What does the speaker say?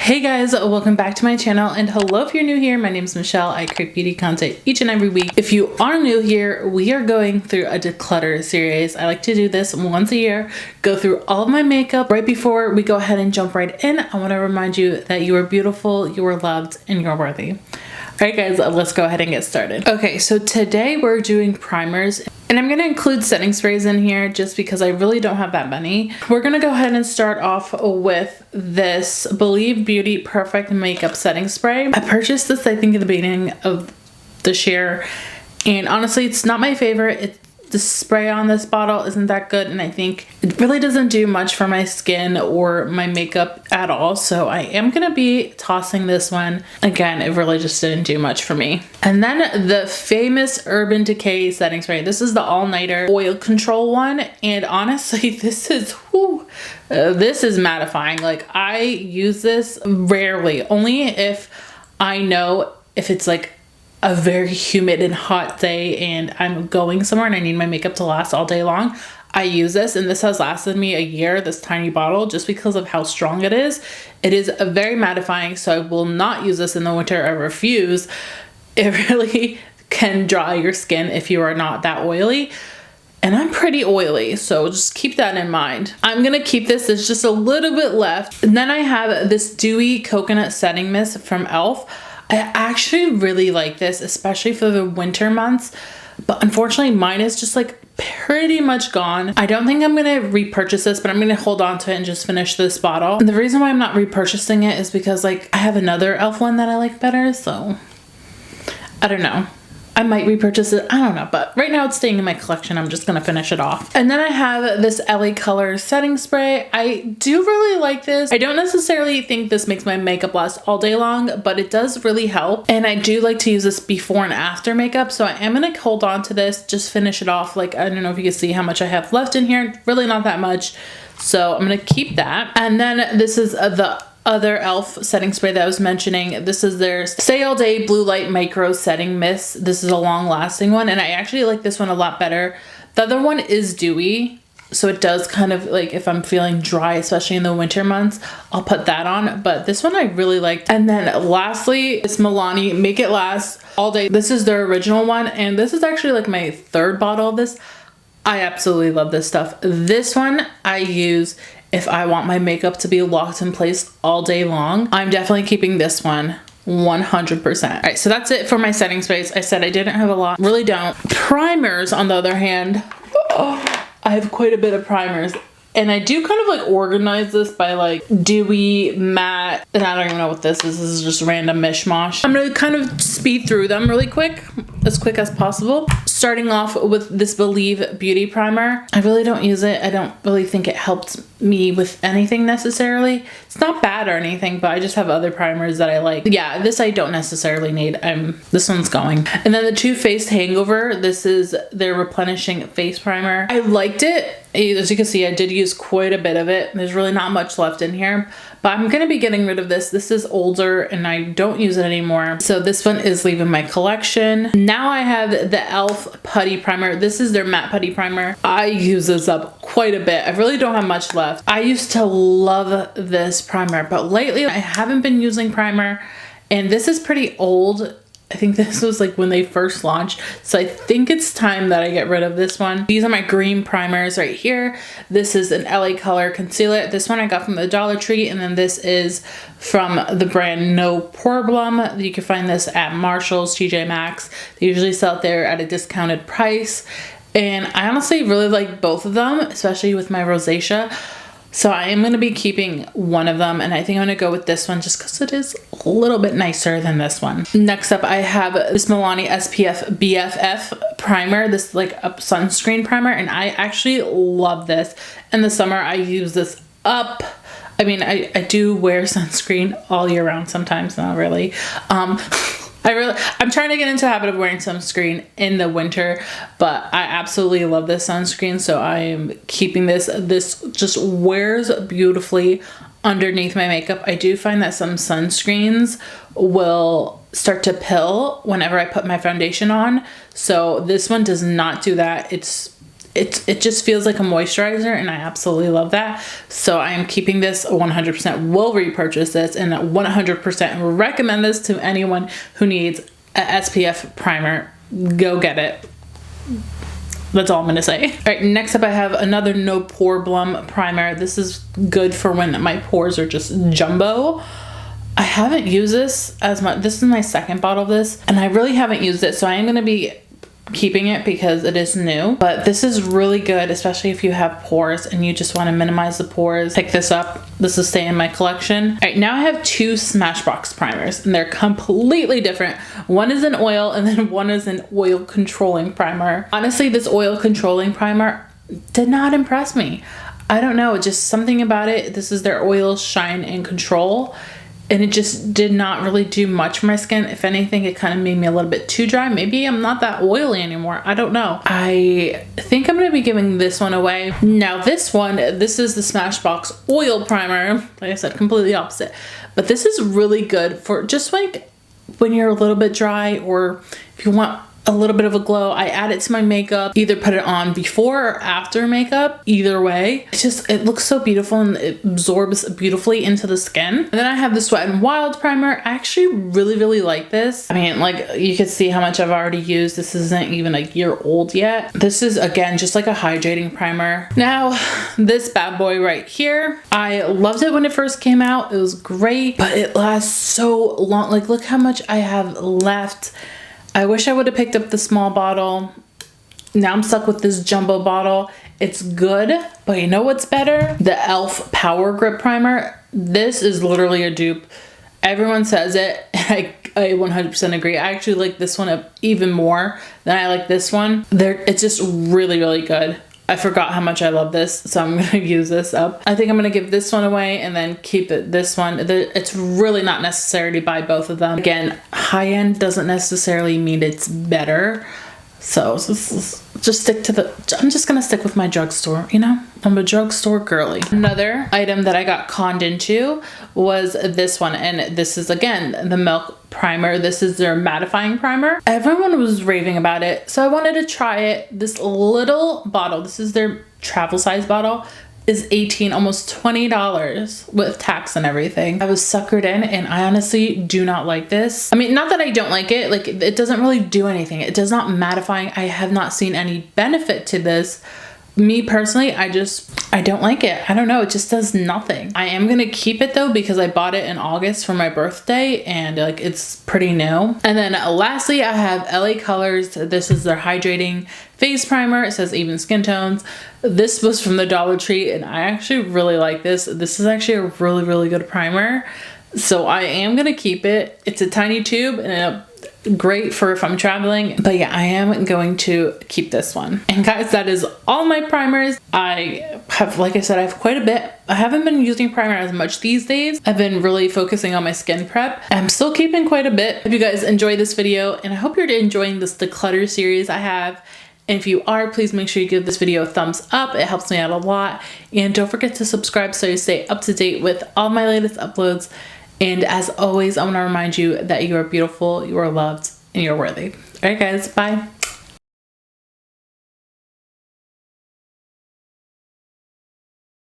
Hey guys, welcome back to my channel, and hello if you're new here. My name is Michelle. I create beauty content each and every week. If you are new here, we are going through a declutter series. I like to do this once a year, go through all of my makeup. Right before we go ahead and jump right in, I want to remind you that you are beautiful, you are loved, and you're worthy. All right guys, let's go ahead and get started. Okay, so today we're doing primers, and I'm going to include setting sprays in here just because I really don't have that many. We're going to go ahead and start off with this Believe Beauty Perfect Makeup Setting Spray. I purchased this, I think, at the beginning of this year, and honestly, it's not my favorite. The spray on this bottle isn't that good, and I think it really doesn't do much for my skin or my makeup at all, so I am gonna be tossing this one. Again, it really just didn't do much for me. And then the famous Urban Decay setting spray. This is the all-nighter oil control one, and honestly, this is mattifying. Like, I use this rarely, only if I know if it's like a very humid and hot day and I'm going somewhere and I need my makeup to last all day long. I use this, and this has lasted me a year, this tiny bottle, just because of how strong it is. It is very mattifying, so I will not use this in the winter. I refuse. It really can dry your skin if you are not that oily. And I'm pretty oily, so just keep that in mind. I'm gonna keep this, there's just a little bit left. And then I have this Dewy Coconut Setting Mist from e.l.f. I actually really like this, especially for the winter months, but unfortunately mine is just like pretty much gone. I don't think I'm gonna repurchase this, but I'm gonna hold on to it and just finish this bottle. And the reason why I'm not repurchasing it is because like I have another e.l.f. one that I like better, so I don't know. I might repurchase it, I don't know, but right now it's staying in my collection. I'm just gonna finish it off. And then I have this LA Colors setting spray. I do really like this. I don't necessarily think this makes my makeup last all day long, but it does really help. And I do like to use this before and after makeup, so I am gonna hold on to this, just finish it off. Like, I don't know if you can see how much I have left in here, really not that much. So I'm gonna keep that. And then this is the other e.l.f. setting spray that I was mentioning. This is their Stay All Day Blue Light Micro Setting Mist. This is a long lasting one, and I actually like this one a lot better. The other one is dewy, so it does kind of like, if I'm feeling dry, especially in the winter months, I'll put that on, but this one I really liked. And then lastly, it's Milani Make It Last All Day. This is their original one, and this is actually like my third bottle of this. I absolutely love this stuff. This one I use if I want my makeup to be locked in place all day long. I'm definitely keeping this one 100%. All right, so that's it for my setting sprays. I said I didn't have a lot, really don't. Primers, on the other hand, I have quite a bit of primers. And I do kind of like organize this by like dewy, matte, and I don't even know what this is. This is just random mishmash. I'm gonna kind of speed through them really quick as possible. Starting off with this Believe Beauty Primer. I really don't use it. I don't really think it helped me with anything necessarily. It's not bad or anything, but I just have other primers that I like. Yeah, this I don't necessarily need. This one's going. And then the Too Faced Hangover. This is their Replenishing Face Primer. I liked it. As you can see, I did use quite a bit of it. There's really not much left in here, but I'm gonna be getting rid of this. This is older and I don't use it anymore, so this one is leaving my collection. Now I have the e.l.f. Putty Primer. This is their matte putty primer. I use this up quite a bit. I really don't have much left. I used to love this primer, but lately I haven't been using primer, and this is pretty old. I think this was like when they first launched, so I think it's time that I get rid of this one. These are my green primers right here. This is an LA Color Concealer. This one I got from the Dollar Tree, and then this is from the brand No Problem. You can find this at Marshall's, TJ Maxx. They usually sell it there at a discounted price, and I honestly really like both of them, especially with my rosacea. So I am going to be keeping one of them, and I think I'm going to go with this one just because it is a little bit nicer than this one. Next up, I have this Milani SPF BFF primer. This is like a sunscreen primer, and I actually love this. In the summer, I use this up. I mean, I do wear sunscreen all year round sometimes, not really. I'm trying to get into the habit of wearing sunscreen in the winter, but I absolutely love this sunscreen, so I am keeping this. This just wears beautifully underneath my makeup. I do find that some sunscreens will start to pill whenever I put my foundation on, so this one does not do that. It's it just feels like a moisturizer, and I absolutely love that. So I am keeping this 100%, will repurchase this, and 100% recommend this to anyone who needs a SPF primer. Go get it. That's all I'm gonna say. All right, next up I have another No Problem primer. This is good for when my pores are just jumbo. I haven't used this as much. This is my second bottle of this, and I really haven't used it, so I am gonna be keeping it because it is new. But this is really good, especially if you have pores and you just want to minimize the pores. Pick this up. This is staying in my collection. All right, now I have two Smashbox primers, and they're completely different. One is an oil, and then one is an oil controlling primer. Honestly, this oil controlling primer did not impress me. I don't know, just something about it. This is their Oil Shine and Control, and it just did not really do much for my skin. If anything, it kind of made me a little bit too dry. Maybe I'm not that oily anymore. I don't know. I think I'm going to be giving this one away. Now this one, this is the Smashbox Oil Primer. Like I said, completely opposite. But this is really good for just like when you're a little bit dry, or if you want a little bit of a glow. I add it to my makeup, either put it on before or after makeup. Either way, it looks so beautiful, and it absorbs beautifully into the skin. And then I have the Sweat n Wild primer. I actually really like this. I mean, like, you can see how much I've already used. This isn't even a year old yet. This is, again, just like a hydrating primer. Now, this bad boy right here, I loved it when it first came out. It was great, but it lasts so long. Like, look how much I have left. I wish I would have picked up the small bottle. Now I'm stuck with this jumbo bottle. It's good, but you know what's better? The e.l.f. Power Grip Primer. This is literally a dupe. Everyone says it, and I 100% agree. I actually like this one even more than I like this one. It's just really good. I forgot how much I love this, so I'm gonna use this up. I think I'm gonna give this one away and then keep this one. It's really not necessary to buy both of them. Again, high-end doesn't necessarily mean it's better. So just stick to I'm just gonna stick with my drugstore, you know? I'm a drugstore girly. Another item that I got conned into was this one, and this is, again, the Milk Primer. This is their Mattifying Primer. Everyone was raving about it, so I wanted to try it. This little bottle, this is their travel size bottle, is $18, almost $20 with tax and everything. I was suckered in, and I honestly do not like this. I mean, not that I don't like it, like, it doesn't really do anything. It does not mattifying. I have not seen any benefit to this. Me personally, I don't like it. I don't know, it just does nothing. I am gonna keep it though, because I bought it in August for my birthday, and like, it's pretty new. And then lastly, I have LA Colors. This is their hydrating face primer. It says even skin tones. This was from the Dollar Tree, and I actually really like this. This is actually a really good primer, so I am gonna keep it. It's a tiny tube, and great for if I'm traveling, but yeah, I am going to keep this one. And guys, that is all my primers. I have, like I said, I have quite a bit. I haven't been using primer as much these days. I've been really focusing on my skin prep. I'm still keeping quite a bit. Hope you guys enjoyed this video, and I hope you're enjoying this Decclutter series I have. And if you are, please make sure you give this video a thumbs up. It helps me out a lot. And don't forget to subscribe so you stay up to date with all my latest uploads. And as always, I want to remind you that you are beautiful, you are loved, and you're worthy. All right, guys, bye.